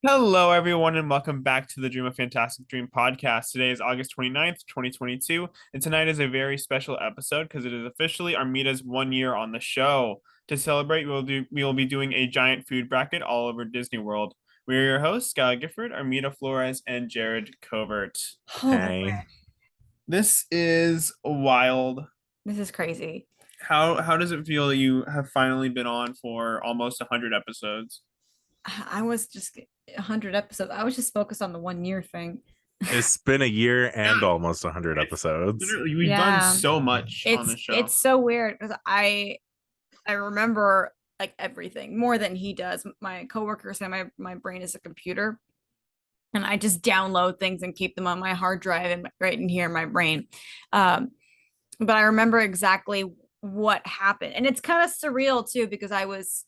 Hello, everyone, and welcome back to the Dream of Fantastic Dream podcast. Today is August 29th, 2022, and tonight is a very special episode because it is officially Armida's 1 year on the show. To celebrate, we will be doing a giant food bracket all over Disney World. We are your hosts, Skylar Gifford, Armida Flores, and Jared Covert. Oh boy, Hey, This is wild. this is crazy. How does it feel that you have finally been on for almost 100 episodes? I was just 100 episodes. I was just focused on the 1 year thing. it's been a year and almost 100 episodes. Literally, we've done Yeah, so much on it's the show. it's so weird because I remember like everything more than he does. My coworkers say my brain is a computer, and I just download things and keep them on my hard drive and right in here in my brain. Um, but I remember exactly what happened, and it's kind of surreal too because I was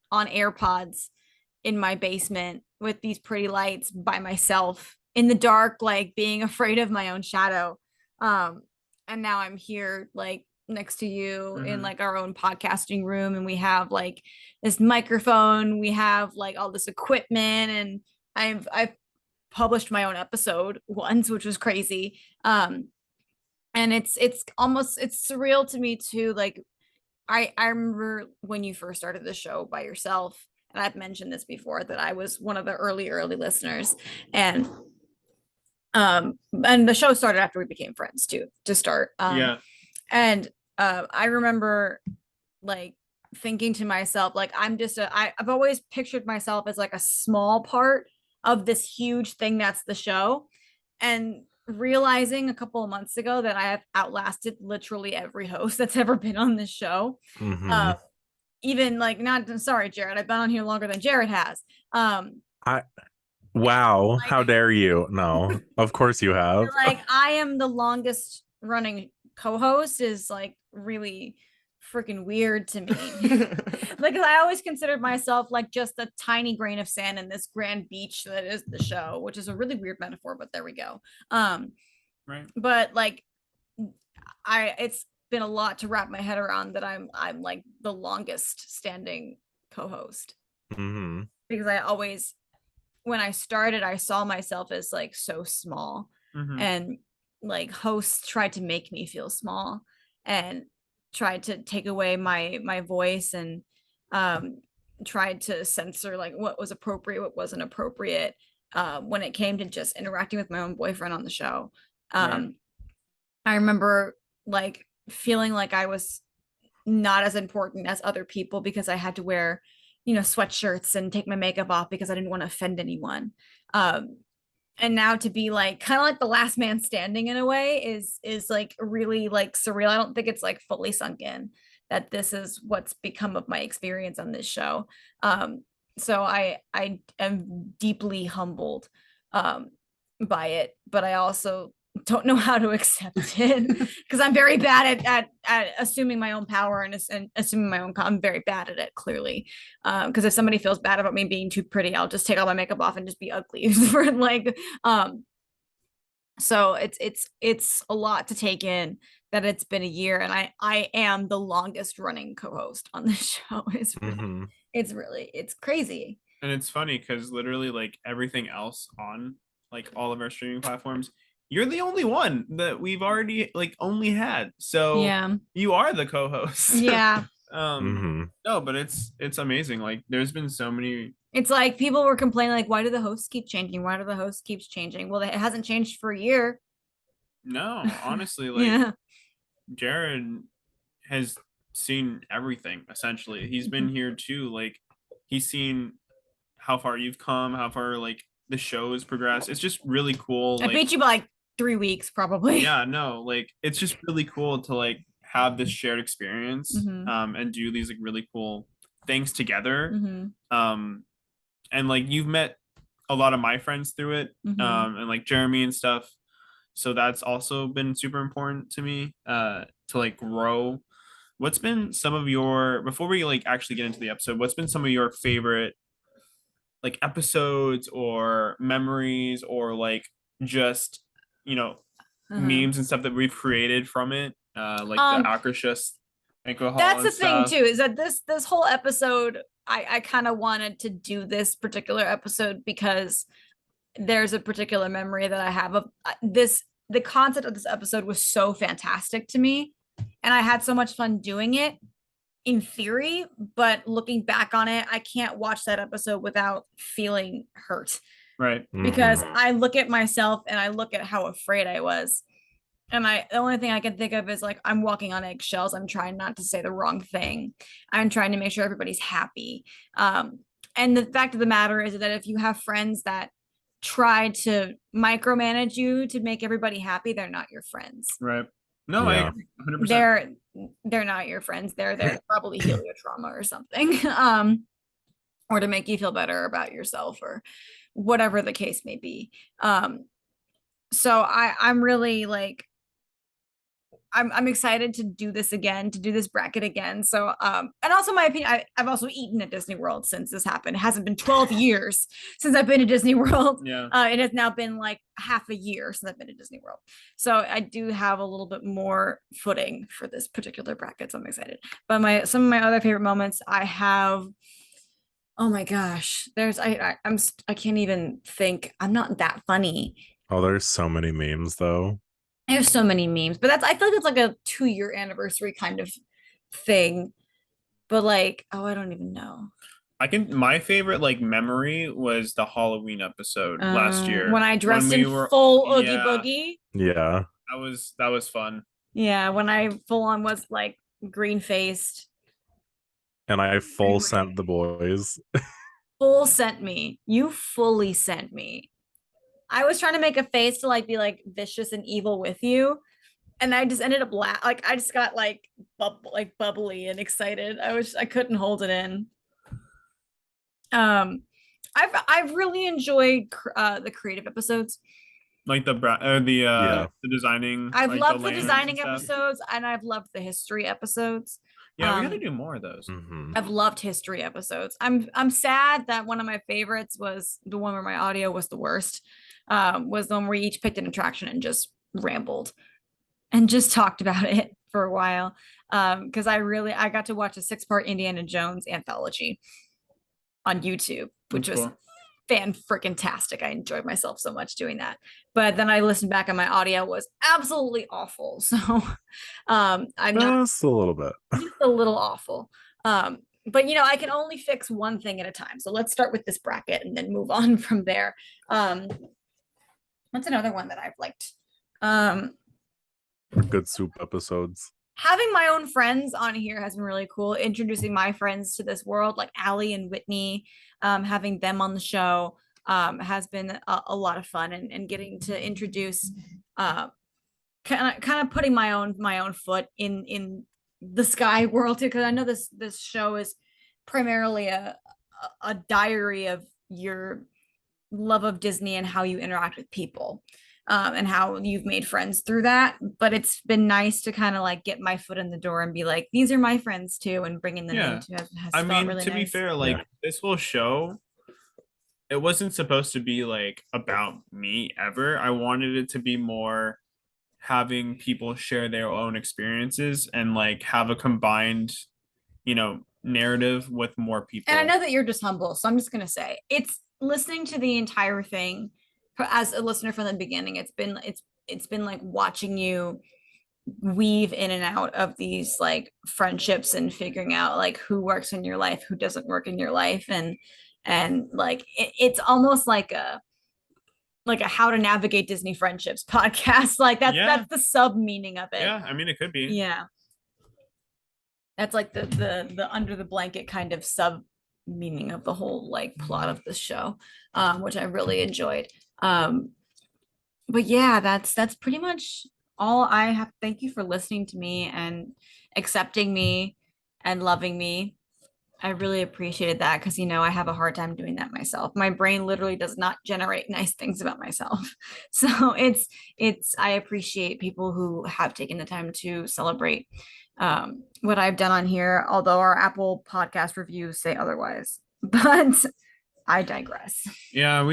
on AirPods in my basement with these pretty lights by myself in the dark, like being afraid of my own shadow. Um, and now I'm here like next to you in like our own podcasting room, and we have like this microphone, we have like all this equipment, and I've published my own episode once, which was crazy. And it's surreal to me too. Like I remember when you first started the show by yourself, and I've mentioned this before that I was one of the early listeners, and and the show started after we became friends too to start. Yeah. And I remember like thinking to myself, like I've always pictured myself as like a small part of this huge thing that's the show, and realizing a couple of months ago that I have outlasted literally every host that's ever been on this show. hmm Uh, Even like not sorry, Jared, I've been on here longer than Jared has. I wow, Like how dare you? No, of course you have. like I am the longest running co-host is like really freaking weird to me. Like I always considered myself like just a tiny grain of sand in this grand beach that is the show, which is a really weird metaphor, but there we go. Right. But like it's been a lot to wrap my head around that I'm like the longest standing co-host hmm because I always when I started I saw myself as like so small, and like hosts tried to make me feel small and tried to take away my voice, and um tried to censor like what was appropriate, what wasn't appropriate, when it came to just interacting with my own boyfriend on the show. Right. I remember like feeling like I was not as important as other people because I had to wear, sweatshirts and take my makeup off because I didn't want to offend anyone. Um, and now to be like kind of like the last man standing in a way is like really like surreal. I don't think it's like fully sunk in that this is what's become of my experience on this show. Um, so I am deeply humbled by it, but I also don't know how to accept it because I'm very bad at assuming my own power and assuming my own. I'm very bad at it clearly. Because if somebody feels bad about me being too pretty, I'll just take all my makeup off and just be ugly for like. So it's a lot to take in that it's been a year, and I am the longest running co-host on this show. hmm It's crazy. And it's funny because literally, like everything else on like all of our streaming platforms, you're the only one that we've already like only had. So Yeah. you are the co-host. Yeah. hmm No, but it's amazing. Like there's been so many. It's like people were complaining, like, why do the hosts keep changing? Why do the hosts keeps changing? Well, it hasn't changed for a year. No, honestly, like Yeah. Jared has seen everything essentially. He's been here too. Like he's seen how far you've come, how far like the show has progressed. It's just really cool. I Like beat you by like 3 weeks, probably. yeah, no, like it's just really cool to like have this shared experience Hmm. and do these like really cool things together. Hmm. Um and like you've met a lot of my friends through it, Hmm. and like Jeremy and stuff. So that's also been super important to me to like grow. What's been some of your before we like actually get into the episode, what's been some of your favorite like episodes or memories or like just you know Uh-huh. memes and stuff that we've created from it, like the Um, Akrishus alcohol that's and the thing stuff. too, is that this whole episode I kind of wanted to do this particular episode because there's a particular memory that I have of this. The concept of this episode was so fantastic to me, and I had so much fun doing it in theory, but looking back on it, I can't watch that episode without feeling hurt. Right. Because I look at myself and I look at how afraid I was. And the only thing I can think of is like, I'm walking on eggshells. I'm trying not to say the wrong thing. I'm trying to make sure everybody's happy. And the fact of the matter is that if you have friends that try to micromanage you to make everybody happy, they're not your friends. Right. No, Yeah. I agree 100%. They're not your friends. They're there to probably heal your trauma or something. Or to make you feel better about yourself or whatever the case may be. So I'm really like, I'm excited to do this again, to do this bracket again. So, and also my opinion, I've also eaten at Disney World since this happened. It hasn't been 12 years since I've been to Disney World. Yeah. It has now been like half a year since I've been to Disney World. So I do have a little bit more footing for this particular bracket. So I'm excited. But some of my other favorite moments I have, oh my gosh, I can't even think. I'm not that funny. Oh, there's so many memes though. There's so many memes, but I feel like it's like a 2-year anniversary kind of thing. But like, oh, I don't even know. My favorite like memory was the Halloween episode last year when I dressed in full Oogie Boogie. Yeah. That was fun. Yeah, when I full on was like green faced. And I full sent the boys. Full sent me. You fully sent me. I was trying to make a face to like be like vicious and evil with you, and I just ended up like I just got like bubbly and excited. I couldn't hold it in. I've really enjoyed the creative episodes, like the designing. I've like, loved the designing episodes, and I've loved the history episodes. Yeah, we gotta do more of those. I've loved history episodes. I'm sad that one of my favorites was the one where my audio was the worst. Was the one where we each picked an attraction and just rambled and just talked about it for a while. Because I got to watch a 6-part Indiana Jones anthology on YouTube, which was fan-freaking-tastic. I enjoyed myself so much doing that. But then I listened back and my audio was absolutely awful. So I'm not just a little bit. Just a little awful. But I can only fix one thing at a time. So let's start with this bracket and then move on from there. What's another one that I've liked? Good soup episodes. Having my own friends on here has been really cool. Introducing my friends to this world, like Allie and Whitney, having them on the show has been a lot of fun, and getting to introduce kind of putting my own foot in the Sky world too, because I know this show is primarily a diary of your love of Disney and how you interact with people, and how you've made friends through that. But it's been nice to kind of like get my foot in the door and be like, these are my friends too, and bringing them into has I mean, really to be fair, like this whole show, it wasn't supposed to be like about me ever. I wanted it to be more having people share their own experiences and like have a combined, narrative with more people. And I know that you're just humble, so I'm just gonna say it's listening to the entire thing as a listener from the beginning. It's been like watching you weave in and out of these like friendships and figuring out like who works in your life, who doesn't work in your life, and like it's almost like a how to navigate Disney friendships podcast. Like that's the sub meaning of it. Yeah, I mean it could be. Yeah. That's like the under the blanket kind of sub meaning of the whole like plot of the show, which I really enjoyed. But yeah, that's pretty much all I have. Thank you for listening to me and accepting me and loving me. I really appreciated that, because I have a hard time doing that myself. My brain literally does not generate nice things about myself. So I appreciate people who have taken the time to celebrate what I've done on here, although our Apple podcast reviews say otherwise. But I digress. Yeah,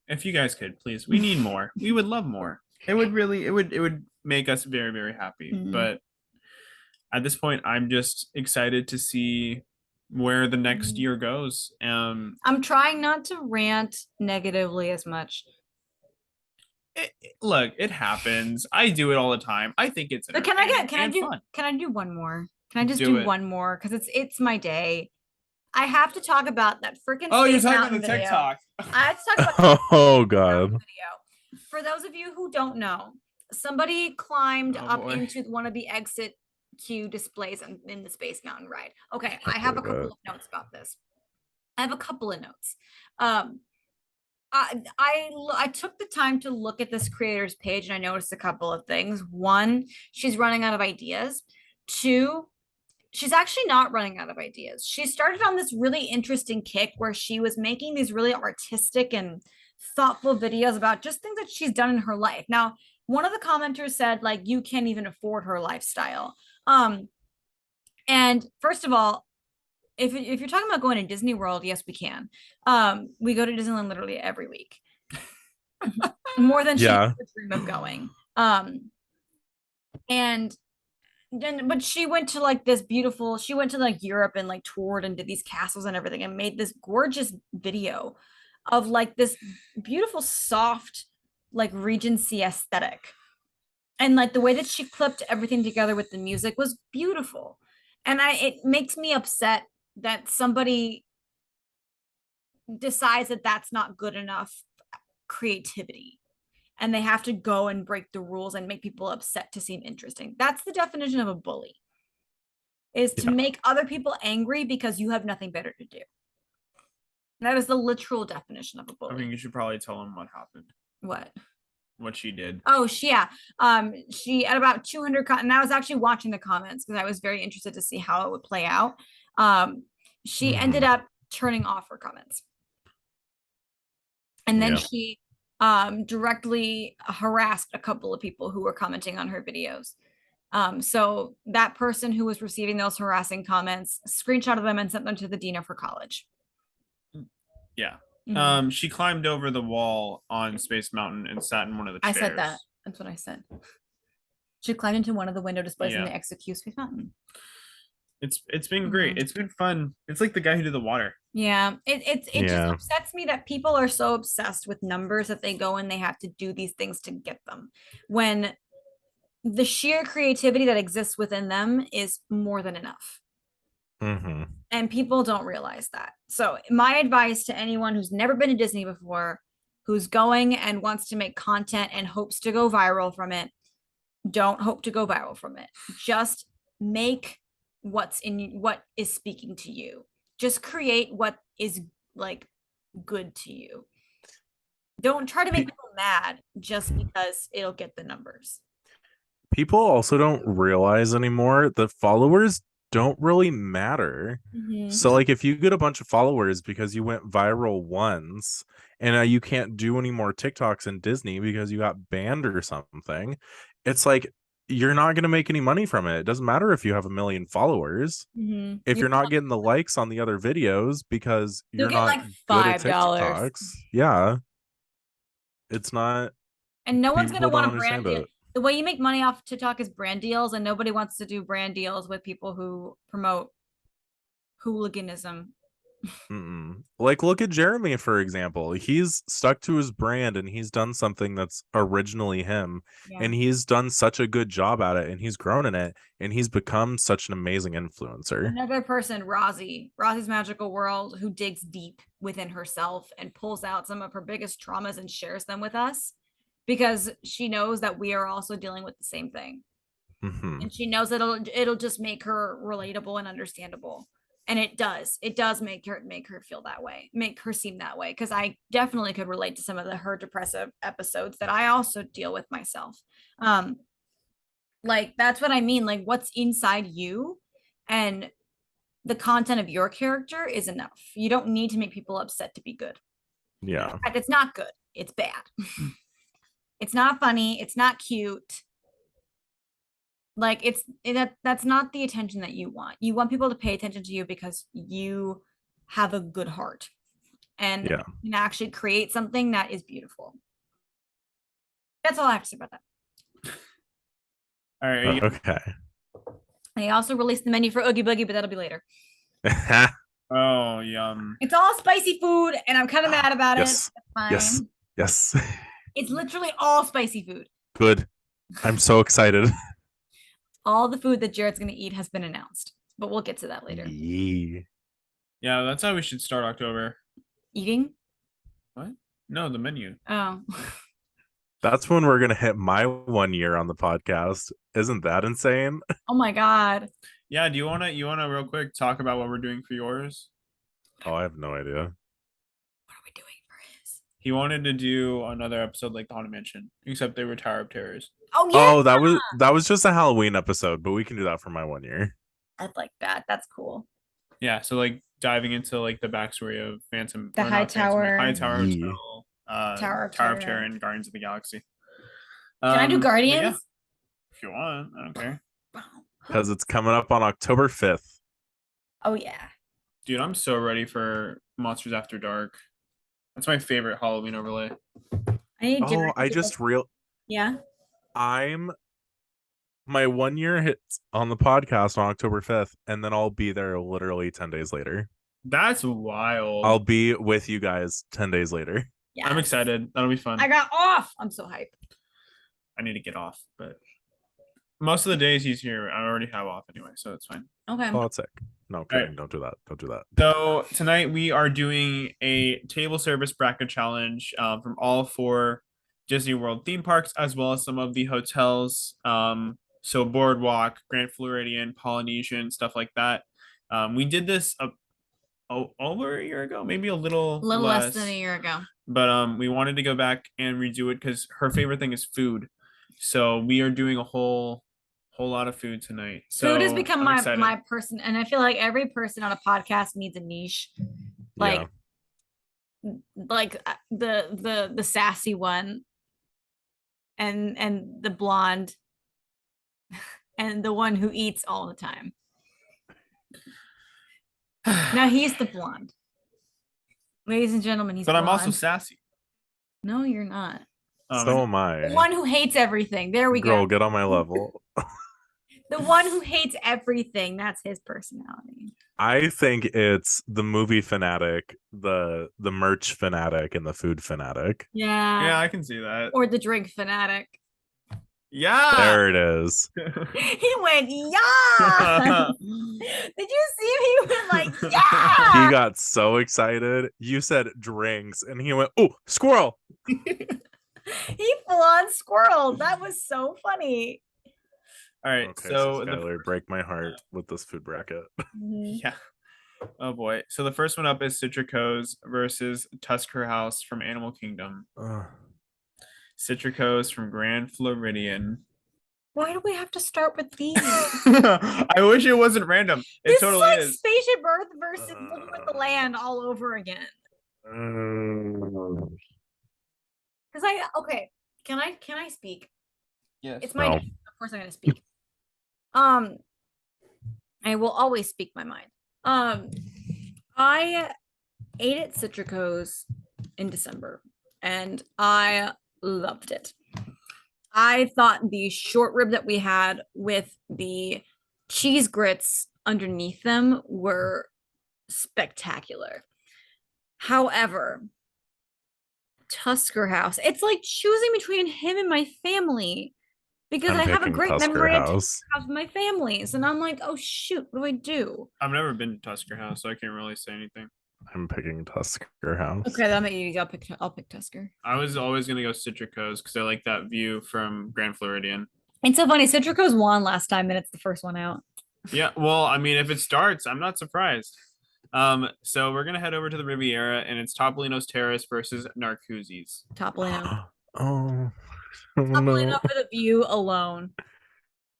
if you guys could, please, we need more. We would love more. It would make us very, very happy. But at this point, I'm just excited to see where the next year goes. I'm trying not to rant negatively as much. Look, it happens. I do it all the time. I think it's But entertaining can I and do fun. can I do one more? Can I just Do do it. one more? Because it's my day. I have to talk about that freaking Oh, you're Space talking Mountain about the video. TikTok. I have to talk about the Oh Space Mountain god. video. For those of you who don't know, somebody climbed Oh, up boy. into one of the exit queue displays in the Space Mountain ride. Okay, I Can't have a believe couple it. of notes about this. I have a couple of notes. I took the time to look at this creator's page and I noticed a couple of things. One, she's running out of ideas. Two, she's actually not running out of ideas. She started on this really interesting kick where she was making these really artistic and thoughtful videos about just things that she's done in her life. Now, one of the commenters said, like, you can't even afford her lifestyle. And first of all, if you're talking about going to Disney World, yes, we can. We go to Disneyland literally every week. More than she Yeah. could dream of going. And then but she went to like this beautiful, she went to like Europe and like toured and did these castles and everything and made this gorgeous video of like this beautiful soft like Regency aesthetic. And like the way that she clipped everything together with the music was beautiful. And it makes me upset that somebody decides that that's not good enough creativity and they have to go and break the rules and make people upset to seem interesting. That's the definition of a bully, is to make other people angry because you have nothing better to do. That is the literal definition of a bully. I mean, you should probably tell them what happened. What she did. Oh, she at about 200 and I was actually watching the comments because I was very interested to see how it would play out. She ended up turning off her comments. And then she directly harassed a couple of people who were commenting on her videos. So that person who was receiving those harassing comments screenshotted them and sent them to the dean of her college. Yeah. Mm-hmm. She climbed over the wall on Space Mountain and sat in one of the chairs. I said that. That's what I said. She climbed into one of the window displays in the execute Space Mountain. It's been great. It's been fun. It's like the guy who did the water. Yeah, it just upsets me that people are so obsessed with numbers that they go and they have to do these things to get them, when the sheer creativity that exists within them is more than enough. And people don't realize that. So my advice to anyone who's never been to Disney before, who's going and wants to make content and hopes to go viral from it, don't hope to go viral from it. Just make what is speaking to you. Just create what is like good to you. Don't try to make people mad just because it'll get the numbers. People also don't realize anymore that followers don't really matter. So like if you get a bunch of followers because you went viral once and now you can't do any more TikToks in Disney because you got banned or something, it's like you're not going to make any money from it. It doesn't matter if you have 1 million followers. If you're not getting the likes on the other videos because you're not like good at $5. TikToks. It's not. And no one's going to want a brand deal. It. The way you make money off TikTok is brand deals, and nobody wants to do brand deals with people who promote hooliganism. Like, look at Jeremy, for example. He's stuck to his brand and he's done something that's originally him. And he's done such a good job at it and he's grown in it and he's become such an amazing influencer. Another person, Rosy's Magical World, who digs deep within herself and pulls out some of her biggest traumas and shares them with us because she knows that we are also dealing with the same thing. And she knows that it'll just make her relatable and understandable. And it does make her feel that way, make her seem that way. Cause I definitely could relate to some of her depressive episodes that I also deal with myself. Like, that's what I mean. Like, what's inside you and the content of your character is enough. You don't need to make people upset to be good. Yeah. In fact, it's not good. It's bad. It's not funny. It's not cute. Like, that's not the attention that you want. You want people to pay attention to you because you have a good heart and you can actually create something that is beautiful. That's all I have to say about that. All right. Okay. They also released the menu for Oogie Boogie, but that'll be later. Oh, yum. It's all spicy food, and I'm kind of mad about Yes. it. It's fine. Yes. Yes. It's literally all spicy food. Good. I'm so excited. All the food that Jared's going to eat has been announced, but we'll get to that later. Yeah, that's how we should start October. Eating? What? No, the menu. Oh. That's when we're gonna hit my 1 year on the podcast. Isn't that insane? Oh my God. Yeah, do you wanna real quick talk about what we're doing for yours? Oh, I have no idea. What are we doing for his? He wanted to do another episode like the Haunted Mansion, except they were Tower of Terrors. Oh yeah. Oh, that was just a Halloween episode, but we can do that for my 1 year. I like that. That's cool. Yeah, so like diving into like the backstory of Phantom, The or High not Phantom, Tower. High Tower Yeah. Hotel, Tower of Tower of Terror. Terror, and Guardians of the Galaxy. Can I do but Guardians? yeah, if you want, I don't care. Because it's coming up on October 5th. Oh yeah. Dude, I'm so ready for Monsters After Dark. That's my favorite Halloween overlay. I need Jared Oh, to do- Yeah. My 1 year hits on the podcast on October 5th, and then I'll be there literally 10 days later. That's wild. I'll be with you guys 10 days later. Yeah. I'm excited. That'll be fun. I got off. I'm so hyped. I need to get off, but most of the days he's here, I already have off anyway, so it's fine. Okay. Oh, it's sick. No, kidding. right. Don't do that. Don't do that. So tonight we are doing a table service bracket challenge from all 4 Disney World theme parks, as well as some of the hotels. So Boardwalk, Grand Floridian, Polynesian, stuff like that. We did this over a year ago, maybe a little less than a year ago. But we wanted to go back and redo it because her favorite thing is food. So we are doing a whole lot of food tonight. So Food has become I'm excited. my person, and I feel like every person on a podcast needs a niche. Like the sassy one, and the blonde, and the one who eats all the time. Now he's the blonde. Ladies and gentlemen, he's But blonde. I'm also sassy. No, you're not. So am I. The one who hates everything. There we Girl, go. get on my level. The one who hates everything. That's his personality. I think it's the movie fanatic, the merch fanatic, and the food fanatic. Yeah, I can see that. Or the drink fanatic. Yeah. There it is. He went, yeah. Did you see him? He went like, yeah. He got so excited. You said drinks, and he went, "Oh, squirrel!" He full on squirreled. That was so funny. All right, Okay, so Skylar, break my heart with this food bracket. yeah. Oh boy. So the first one up is Citrico's versus Tusker House from Animal Kingdom. Citrico's from Grand Floridian. Why do we have to start with these? I wish it wasn't random. It This totally is like is. Spaceship Earth versus Living with the Land all over again. Because can I speak? Yes. It's my No. name. Of course I'm gonna speak. I will always speak my mind. I ate at Citrico's in December and I loved it. I thought the short rib that we had with the cheese grits underneath them were spectacular. However, Tusker House, it's like choosing between him and my family because I'm I have a picking great Tusker memory of House. my families, and I'm like, oh shoot, what do I do? I've never been to Tusker House, so I can't really say anything. I'm picking Tusker House. Okay, that'll make it easy. I'll pick Tusker. I was always gonna go Citrico's because I like that view from Grand Floridian. It's so funny. Citrico's won last time, and it's the first one out. Yeah, well, I mean, if it starts, I'm not surprised. So we're gonna head over to the Riviera, and it's Topolino's Terrace versus Narcoossee's. Topolino. Oh, Topolino no. for the view alone.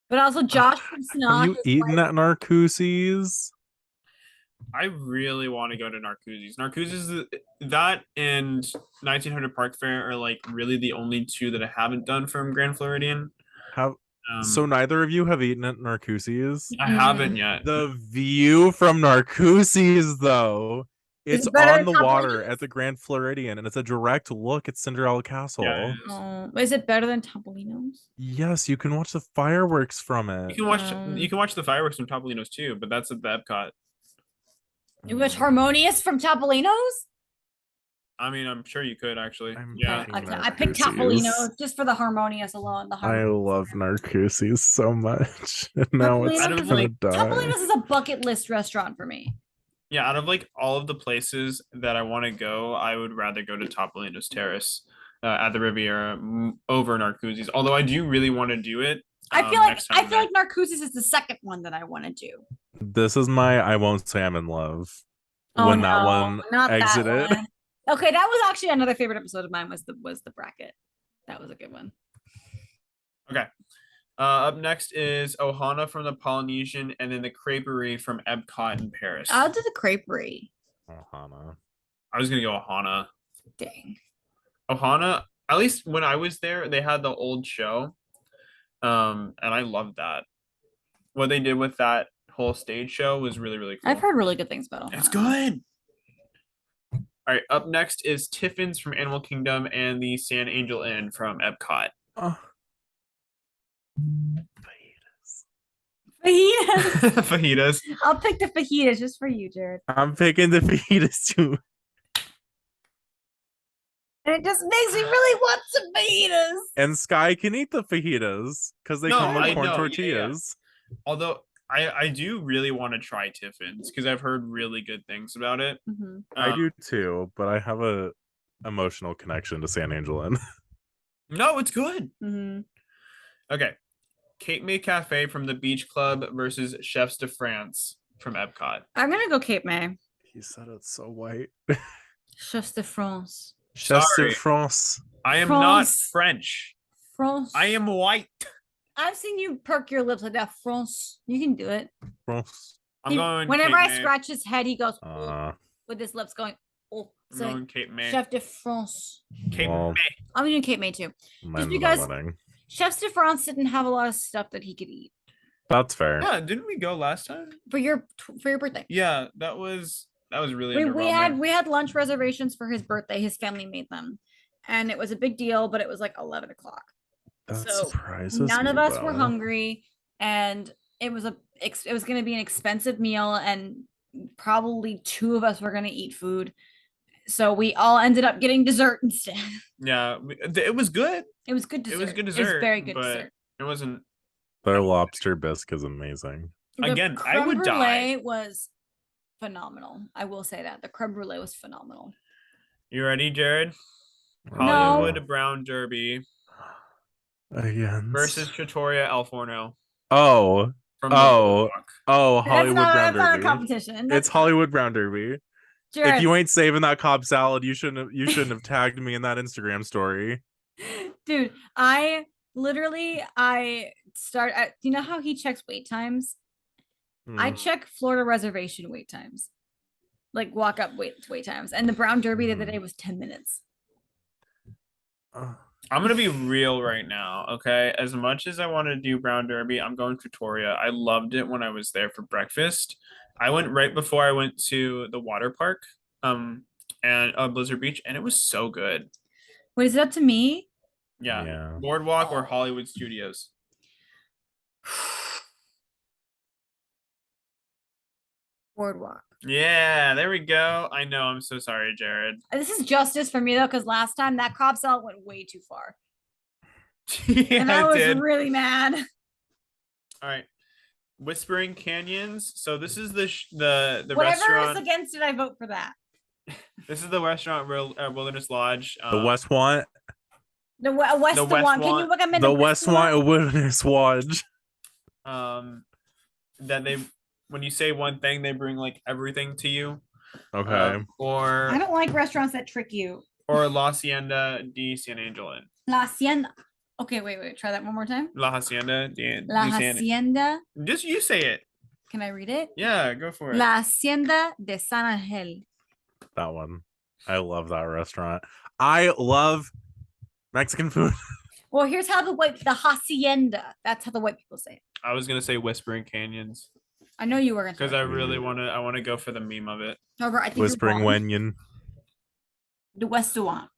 But also Josh from Snog. Have you eaten at Narcoossee's? I really want to go to Narcoossee's. Narcoossee's, that and 1900 Park Fair are like really the only two that I haven't done from Grand Floridian. So neither of you have eaten at Narcoossee's? I haven't yet. The view from Narcoossee's, though, it's it better on than the water Topolino's? at the Grand Floridian, and it's a direct look at Cinderella Castle. Yeah, it is. Is it better than Topolino's? Yes, you can watch the fireworks from it. You can watch the fireworks from Topolino's too, but that's at the Epcot. You wish Harmonious from Topolino's? I mean, I'm sure you could actually. I'm Yeah. picking I picked Narcoosseous. Topolino's just for the Harmonious alone. The I Harmonious. love Narcoosseous so much. And now it's Out of, gonna like, die. Topolino's is a bucket list restaurant for me. Yeah, out of like all of the places that I want to go, I would rather go to Topolino's Terrace at the Riviera over Narcoosseous. Although I do really want to do it. I feel like next time Narcoosseous is the second one that I want to do. This is my I won't say I'm in love. Oh, When no, that one not exited. that one. Okay, that was actually another favorite episode of mine was the bracket. That was a good one. Okay. Up next is Ohana from the Polynesian, and then the Creperie from Epcot in Paris. I'll do the Creperie. Ohana. I was gonna go Ohana. Dang. Ohana, at least when I was there, they had the old show. And I loved that. What they did with that whole stage show was really, really cool. I've heard really good things about Ohana. It's good. All right, up next is Tiffin's from Animal Kingdom and the San Angel Inn from Epcot. Oh. Fajitas. Fajitas. I'll pick the fajitas just for you, Jared. I'm picking the fajitas too. And it just makes me really want some fajitas. And Sky can eat the fajitas because they No, come I with corn know, yeah, tortillas. Although I do really want to try Tiffin's because I've heard really good things about it. Mm-hmm. I do too, but I have a emotional connection to San Angel Inn. No, it's good. Mm-hmm. Okay. Cape May Cafe from the Beach Club versus Chefs de France from Epcot. I'm gonna go Cape May. He said it's so white. Chefs de France. Chefs de Sorry. France. I am France. not French. France. I am white. I've seen you perk your lips like that. France. You can do it. France. I'm going. Whenever Cape I May. scratch his head, he goes "Oh," Uh, with his lips going. Oh, I'm so going Cape May. Chef de France. Cape well, May. I'm doing Cape May too. mine's because- not winning. Chefs de France didn't have a lot of stuff that he could eat That's fair. Yeah, didn't we go last time? for your birthday. Yeah, that was really We underwhelming. had lunch reservations for his birthday. His family made them, and it was a big deal. But it was like 11 o'clock. That So, surprises None me, of us were though. hungry, and it was going to be an expensive meal, and probably two of us were going to eat food. So we all ended up getting dessert instead. Yeah, it was good. It was good dessert. It was good It dessert. was very good but dessert. It wasn't. Their lobster bisque is amazing. The Again, I creme would die. brulee was phenomenal. I will say that the creme brulee was phenomenal. You ready, Jared? No. Hollywood Brown Derby Again. versus Trattoria El Forno Oh, from the Oh. Boardwalk. Hollywood Brown that's not a Derby. competition. It's Hollywood Brown Derby. Jared, If you ain't saving that Cobb salad, you shouldn't have tagged me in that Instagram story. dude, I start at, you know how he checks wait times? I Hmm. check Florida reservation wait times, like walk up wait times, and the Brown Derby the other day was 10 minutes. Uh, I'm gonna be real right now, okay? As much as I want to do Brown Derby, I'm going to Toria. I loved it when I was there for breakfast. I went right before I went to the water park, and Blizzard Beach, and it was so good. Wait, is it up to me? Yeah, Yeah. Boardwalk or Hollywood Studios. Boardwalk. Yeah, there we go. I know. I'm so sorry, Jared. This is justice for me though, because last time that Cobb salad went way too far, Yeah, and I it was did. really mad. All right. Whispering Canyons. So this is the Whatever restaurant. is against it, I vote for that. This is the restaurant Wilderness Lodge. The West Want. The West The one. West Can you Want- look at me? The West Want Wilderness Lodge. That they when you say one thing, they bring like everything to you. Okay. Or I don't like restaurants that trick you. or La Hacienda de San Angel Inn. La Hacienda. Okay, wait. Try that one more time. La Hacienda de La San. Hacienda. Just you say it. Can I read it? Yeah, go for it. La Hacienda de San Angel. That one. I love that restaurant. I love Mexican food. Well, here's how the Hacienda. That's how the white people say it. I was gonna say Whispering Canyons I know you were gonna. because say I it. really want to go for the meme of it. However, I think Whispering you're wrong. Wenyon. The Westawant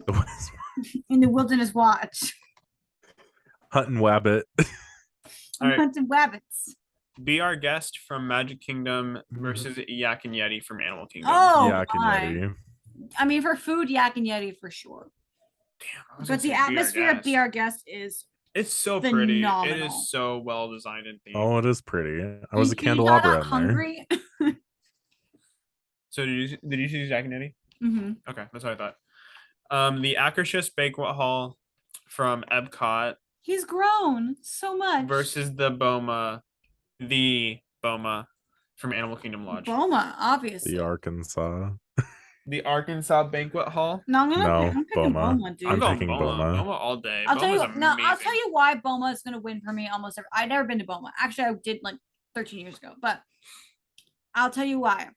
The West in the Wilderness Watch. Hunt and Wabbit. All right. Hunting rabbits. Be Our Guest from Magic Kingdom versus Yak and Yeti from Animal Kingdom. Oh, Yak and Yeti. I mean, for food, Yak and Yeti for sure. Damn, But the atmosphere of Be Our Guest is it's so phenomenal. pretty. It is so well designed and themed. Oh, it is pretty. I was a Can you candelabra tell I'm in there. hungry? So did you see Yak and Yeti? Mm-hmm. Okay, that's what I thought. The Akershus Banquet Hall from Epcot He's grown so much. versus the Boma from Animal Kingdom Lodge. Boma, obviously. The Arkansas. The Arkansas Banquet Hall. No, I'm No, picking Boma. Boma, dude. I'm going picking Boma. Boma. Boma all day. I'll tell Boma's you why Boma is gonna win for me almost every. I've never been to Boma. Actually, I did like 13 years ago, but I'll tell you why.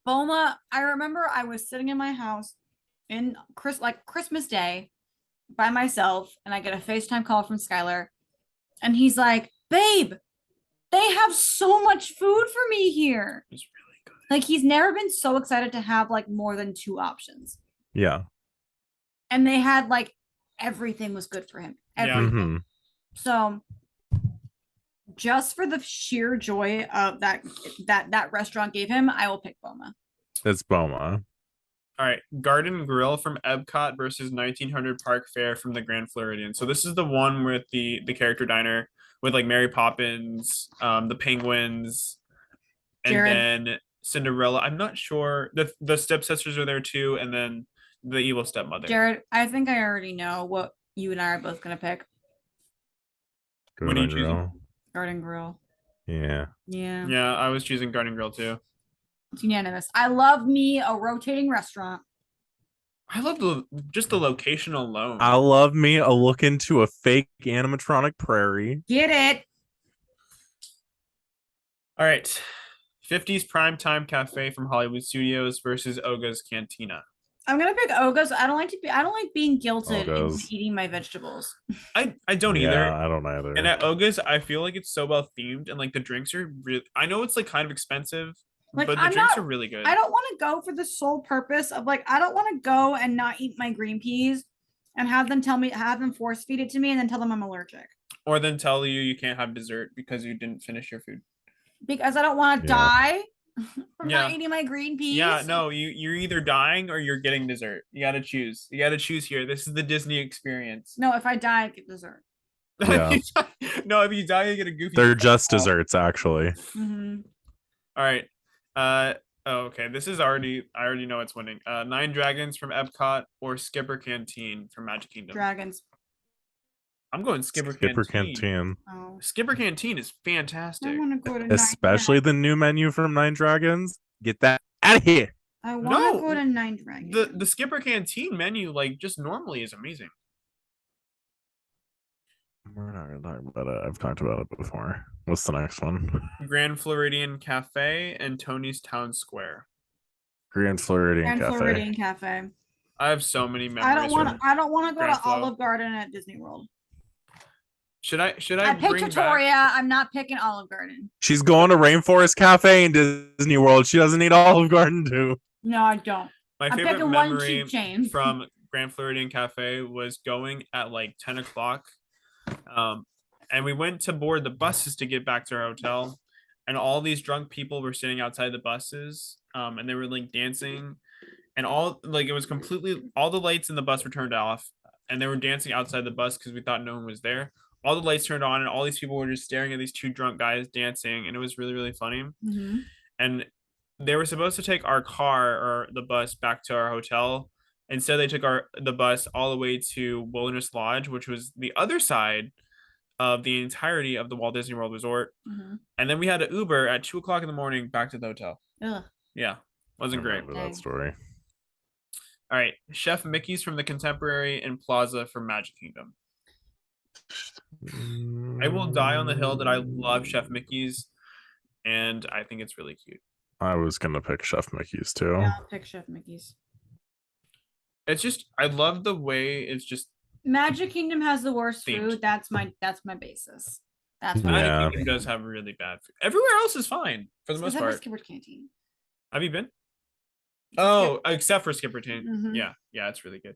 Boma, I remember I was sitting in my house in Christmas Day by myself, and I get a FaceTime call from Skylar, and he's like, "Babe, they have so much food for me here." It's really good. Like, he's never been so excited to have like more than 2 options. Yeah. And they had like everything was good for him. Everything. Mhm. So just for the sheer joy of that restaurant gave him, I will pick Boma. It's Boma. All right, Garden Grill from Epcot versus 1900 Park Fair from the Grand Floridian. So this is the one with the character diner with like Mary Poppins, the penguins, and Jared. then Cinderella. I'm not sure. The stepsisters are there too, and then the evil stepmother. Jared, I think I already know what you and I are both gonna pick. What are you Garden choosing? Grill. Garden Grill. Yeah. Yeah. Yeah, I was choosing Garden Grill too. It's unanimous. I love me a rotating restaurant. I love just the location alone. I love me a look into a fake animatronic prairie. Get it? All right. 50s Primetime Cafe from Hollywood Studios versus Oga's Cantina. I'm gonna pick Oga's. I don't like being guilted into Oga's. eating my vegetables. I don't either. Yeah, I don't either. And at Oga's, I feel like it's so well themed, and like the drinks are really. I know it's like kind of expensive, Like, but the drinks are really good. I don't want to go for the sole purpose of like I don't want to go and not eat my green peas and have them force feed it to me and then tell them I'm allergic. Or then tell you can't have dessert because you didn't finish your food. Because I don't want to die from Yeah. not eating my green peas. Yeah, no, you're either dying or you're getting dessert. You gotta choose. You gotta choose here. This is the Disney experience. No, if I die, I get dessert. Yeah. No, if you die, you get a goofy. They're just desserts, actually. Mm-hmm. All right. Oh, okay. This is I already know it's winning. 9 Dragons from Epcot or Skipper Canteen from Magic Kingdom. Dragons. I'm going Skipper Canteen. Oh. Skipper Canteen is fantastic. I want to go to Especially the new menu from Nine Dragons. Get that out of here. I want to No, go to 9 Dragons. The Skipper Canteen menu, like just normally, is amazing. We're not gonna talk about it. I've talked about it before. What's the next one? Grand Floridian Cafe and Tony's Town Square. Grand Floridian Cafe. Floridian Cafe. I have so many memories. I don't want to go Grand to Flo. Olive Garden at Disney World. Should I I picked bring Toria. back? I'm not picking Olive Garden. She's going to Rainforest Cafe in Disney World. She doesn't need Olive Garden too. No, I don't. My I'm favorite picking one memory cheap chain. from Grand Floridian Cafe was going at like 10 o'clock. And we went to board the buses to get back to our hotel. And all these drunk people were sitting outside the buses. And they were like dancing. And all like it was completely all the lights in the bus were turned off. And they were dancing outside the bus because we thought no one was there. All the lights turned on and all these people were just staring at these 2 drunk guys dancing. And it was really, really funny. Mm-hmm. And they were supposed to take our car or the bus back to our hotel. Instead, they took the bus all the way to Wilderness Lodge, which was the other side of the entirety of the Walt Disney World Resort. Mm-hmm. And then we had an Uber at 2 o'clock in the morning back to the hotel. Ugh. Yeah, wasn't great. Remember that story. All right, Chef Mickey's from the Contemporary and Plaza from Magic Kingdom. I will die on the hill that I love Chef Mickey's, and I think it's really cute. I was gonna pick Chef Mickey's too. Yeah, I'll pick Chef Mickey's. It's just I love the way it's just Magic Kingdom has the worst themed. food. That's my basis. That's what Magic Yeah. Kingdom does have really bad food. Everywhere else is fine for the most Except for part. Skipper's Canteen. Have you been? Oh, except for Skipper Canteen. Mhm. Yeah, it's really good.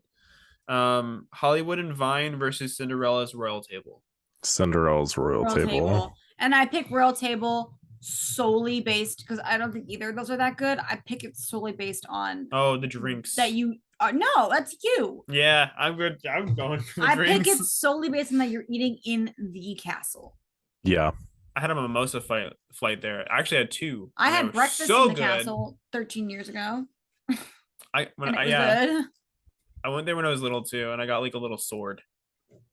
Hollywood and Vine versus Cinderella's Royal Table. Cinderella's Royal Table. And I pick Royal Table solely based because I don't think either of those are that good. I pick it solely based on the drinks that you are. No, that's you. Yeah, I'm good. I'm going for the I drinks. pick it solely based on that you're eating in the castle. Yeah. I had a mimosa flight there. I actually had 2. I and they had were breakfast so in the good. castle 13 years ago. And it was good. I went there when I was little too, and I got like a little sword.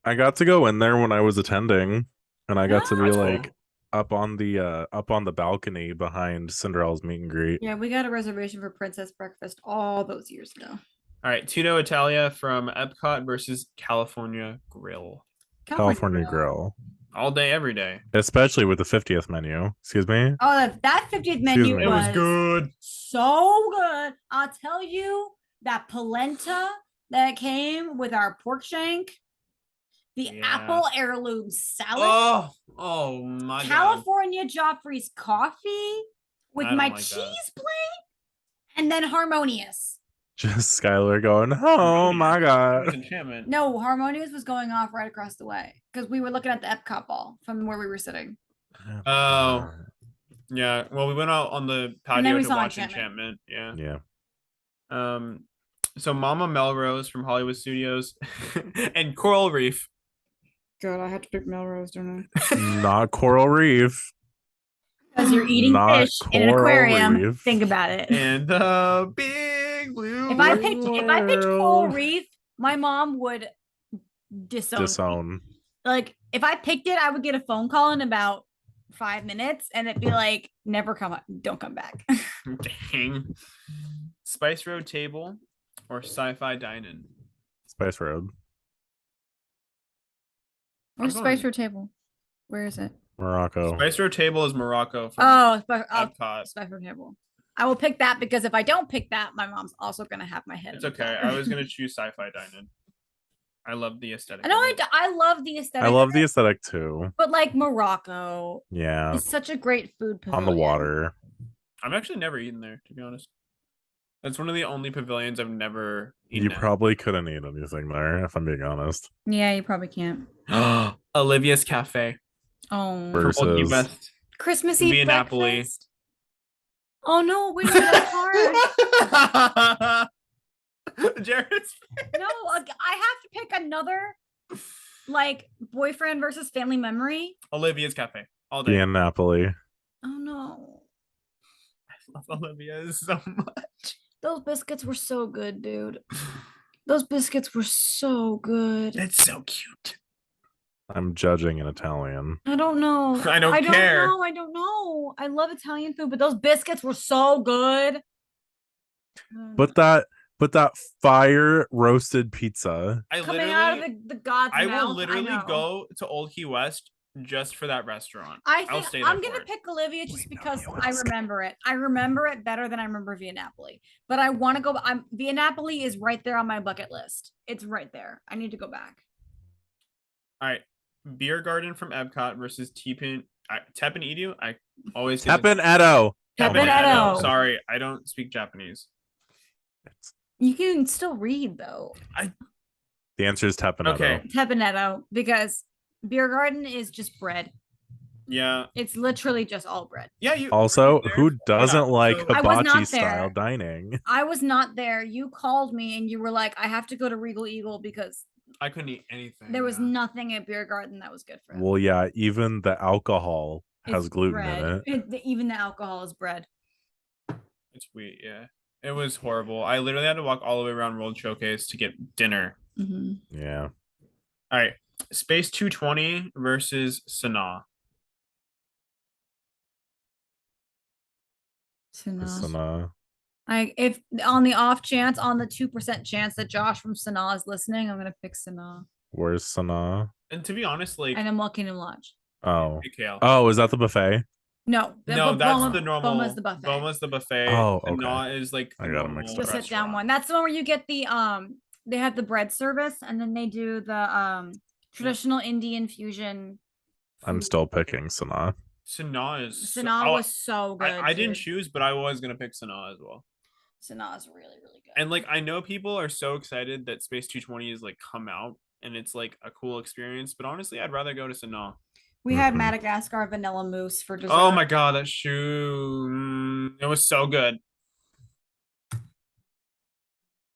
I got to go in there when I was attending, and I got to be That's like cool. up on the balcony behind Cinderella's meet and greet. Yeah, we got a reservation for Princess Breakfast all those years ago. All right, Tino Italia from Epcot versus California Grill. California Grill. All day, every day. Especially with the 50th menu. Excuse me? Oh, that 50th menu It was good. So good. I'll tell you, that polenta that came with our pork shank, the apple heirloom salad. Oh my California Joffrey's coffee with my cheese plate, and then Harmonious. Just Skylar going, oh my god. Enchantment. No, Harmonious was going off right across the way because we were looking at the Epcot ball from where we were sitting. Oh, yeah. Well, we went out on the patio to watch Enchantment. Yeah. So Mama Melrose from Hollywood Studios and Coral Reef. God, I have to pick Melrose, don't I? Not Coral Reef. Because you're eating fish in an aquarium. Reef. Think about it. And the big blue. If I picked Coral Reef, my mom would disown. Me. Like if I picked it, I would get a phone call in about 5 minutes, and it'd be like, "Never don't come back." Dang. Spice Road Table or Sci-Fi Dine-In? Spice Road. Where's Spice Road Table? Where is it? Morocco. Spice Road Table is Morocco. Epcot. Spice Road Table. I will pick that because if I don't pick that, my mom's also gonna have my head. It's okay. I was gonna choose Sci-Fi Dine-In. I love the aesthetic. I know. I love the aesthetic. I love the aesthetic too. But like Morocco, yeah, it's such a great food pavilion. On the water. I've actually never eaten there, to be honest. That's one of the only pavilions I've never eaten. You probably couldn't eat anything there, if I'm being honest. Yeah, you probably can't. Olivia's Cafe. Oh, versus Christmas Eve Via Napoli. Oh no, wait, that's hard. Jared's no, I have to pick another like boyfriend versus family memory. Olivia's Cafe all day. Via Napoli. Oh no, I love Olivia so much. Those biscuits were so good, dude. Those biscuits were so good. It's so cute. I'm judging in Italian. I don't know. I don't care. I don't know. I love Italian food, but those biscuits were so good. But that fire roasted pizza. Coming out of the God's mouth. I will literally go to Old Key West just for that restaurant. I'll stay there. I'm gonna pick Olivia just because I remember it. I remember it better than I remember Via Napoli. But I want to go. Via Napoli is right there on my bucket list. It's right there. I need to go back. All right. Beer Garden from Epcot versus Tepin Edo. I always Tepin Edo. Sorry, I don't speak Japanese. You can still read though. The answer is Tepin Edo. Okay. Tepin Edo, because Beer Garden is just bread. Yeah. It's literally just all bread. Yeah. Also, who doesn't like hibachi style dining? I was not there. You called me and you were like, I have to go to Regal Eagle because I couldn't eat anything. There was nothing at Beer Garden that was good for him. Well, yeah, even the alcohol has gluten in it. Even the alcohol is bread. It's sweet, yeah. It was horrible. I literally had to walk all the way around World Showcase to get dinner. Mm-hmm. Yeah. All right. Space 220 versus Sanaa. Sanaa. If on the off chance, on the 2% chance that Josh from Sanaa is listening, I'm gonna pick Sanaa. Where's Sanaa? And to be honest, like, and I'm Kingdom Lodge. Oh. Oh, is that the buffet? No, that's the normal. Boma's the buffet. Boma's the buffet. Oh, okay. Sanaa is like I got mixed up. Just sit down one. That's the one where you get the they have the bread service and then they do the traditional Indian fusion. I'm still picking Sanaa. Sanaa was so good. I didn't choose, but I was gonna pick Sanaa as well. Sanaa is really, really good. And like I know people are so excited that Space 220 is like come out and it's like a cool experience, but honestly, I'd rather go to Sanaa. We had Mhm. Madagascar vanilla mousse for dessert. Oh my god, that shoe. It was so good.